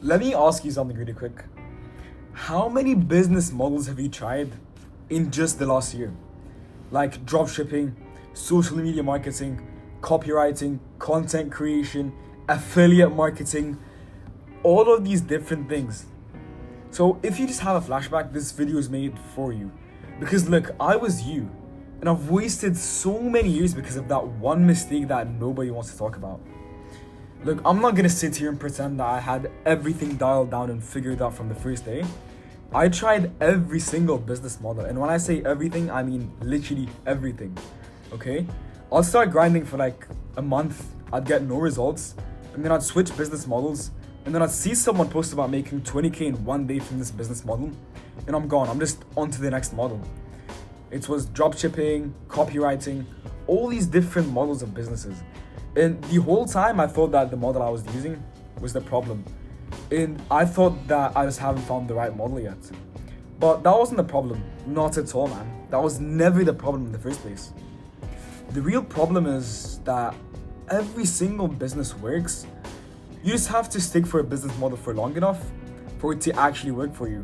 let me ask you something really quick. How many business models have you tried in just the last year? Like dropshipping, social media marketing, copywriting, content creation, affiliate marketing, all of these different things. So if you just have a flashback, this video is made for you. Because look, I was you, and I've wasted so many years because of that one mistake that nobody wants to talk about. Look, I'm not gonna sit here and pretend that I had everything dialed down and figured out from the first day. I tried every single business model, and when I say everything, I mean literally everything, okay? I'll start grinding for like a month, I'd get no results, and then I'd switch business models, and then I'd see someone post about making 20k in one day from this business model, and I'm gone, I'm just on to the next model. It was dropshipping, copywriting, all these different models of businesses. And the whole time I thought that the model I was using was the problem. And I thought that I just haven't found the right model yet. But that wasn't the problem, not at all, man. That was never the problem in the first place. The real problem is that every single business works. You just have to stick for a business model for long enough for it to actually work for you.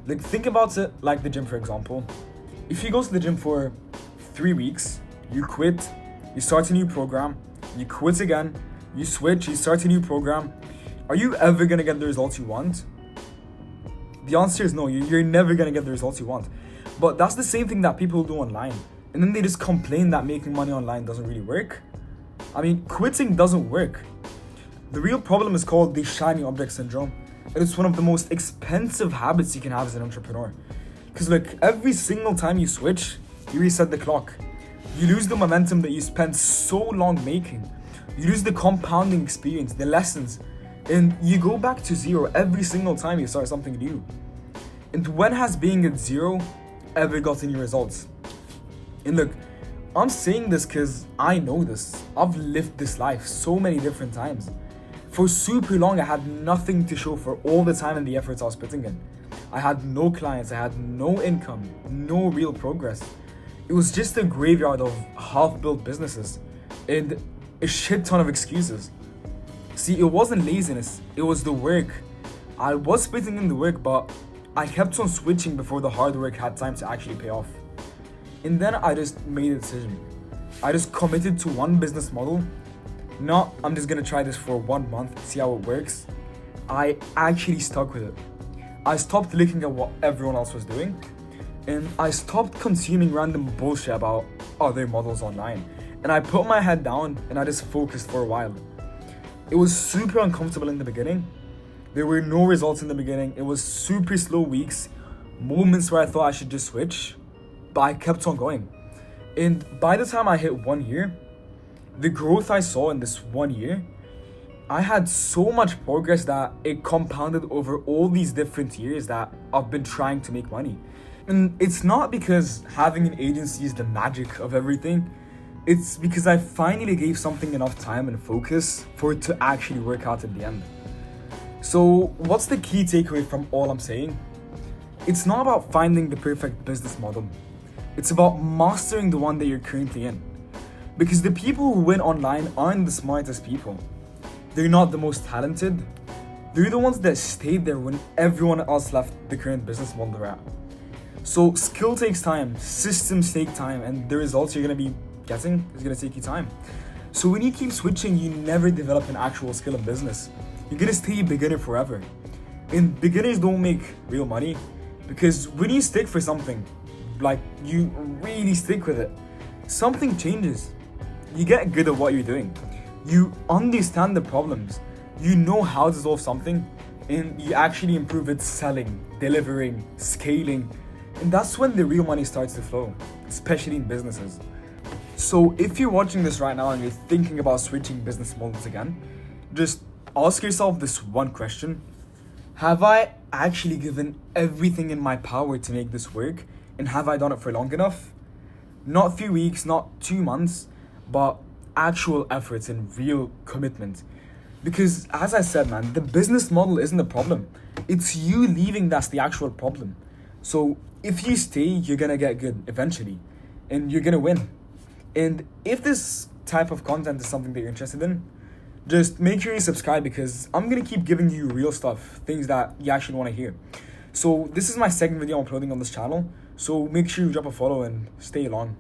Like, think about it like the gym, for example. If you go to the gym for 3 weeks, you quit, you start a new program, you quit again, you switch, you start a new program, are you ever gonna get the results you want? The answer is no, you're never gonna get the results you want. But that's the same thing that people do online. And then they just complain that making money online doesn't really work. I mean, quitting doesn't work. The real problem is called the shiny object syndrome. And it's one of the most expensive habits you can have as an entrepreneur. Because look, every single time you switch, you reset the clock. You lose the momentum that you spent so long making. You lose the compounding experience, the lessons, and you go back to zero every single time you start something new. And when has being at zero ever gotten you results? And look, I'm saying this because I know this. I've lived this life so many different times. For super long, I had nothing to show for all the time and the efforts I was putting in. I had no clients, I had no income, no real progress. It was just a graveyard of half-built businesses and a shit ton of excuses. See, it wasn't laziness, it was the work. I was putting in the work, but I kept on switching before the hard work had time to actually pay off. And then I just made a decision. I just committed to one business model. Not, I'm just gonna try this for 1 month, see how it works. I actually stuck with it. I stopped looking at what everyone else was doing, and I stopped consuming random bullshit about other models online. And I put my head down and I just focused for a while. It was super uncomfortable in the beginning. There were no results in the beginning. It was super slow weeks, moments where I thought I should just switch, but I kept on going. And by the time I hit 1 year, the growth I saw in this 1 year, I had so much progress that it compounded over all these different years that I've been trying to make money. And it's not because having an agency is the magic of everything. It's because I finally gave something enough time and focus for it to actually work out in the end. So what's the key takeaway from all I'm saying? It's not about finding the perfect business model. It's about mastering the one that you're currently in. Because the people who win online aren't the smartest people. They're not the most talented. They're the ones that stayed there when everyone else left the current business model they're at. So skill takes time, systems take time, and the results you're gonna be getting is gonna take you time. So when you keep switching, you never develop an actual skill in business. You're gonna stay a beginner forever. And beginners don't make real money because when you stick for something, like you really stick with it, something changes. You get good at what you're doing. You understand the problems. You know how to solve something, and you actually improve it selling, delivering, scaling. And that's when the real money starts to flow, especially in businesses. So if you're watching this right now and you're thinking about switching business models again, just ask yourself this one question. Have I actually given everything in my power to make this work? And have I done it for long enough? Not 3 weeks, not 2 months, but actual efforts and real commitment. Because as I said, man, the business model isn't the problem. It's you leaving that's the actual problem. So if you stay, you're gonna get good eventually, and you're gonna win. And if this type of content is something that you're interested in, just make sure you subscribe because I'm gonna keep giving you real stuff, things that you actually want to hear. So this is my second video I'm uploading on this channel. So make sure you drop a follow and stay along.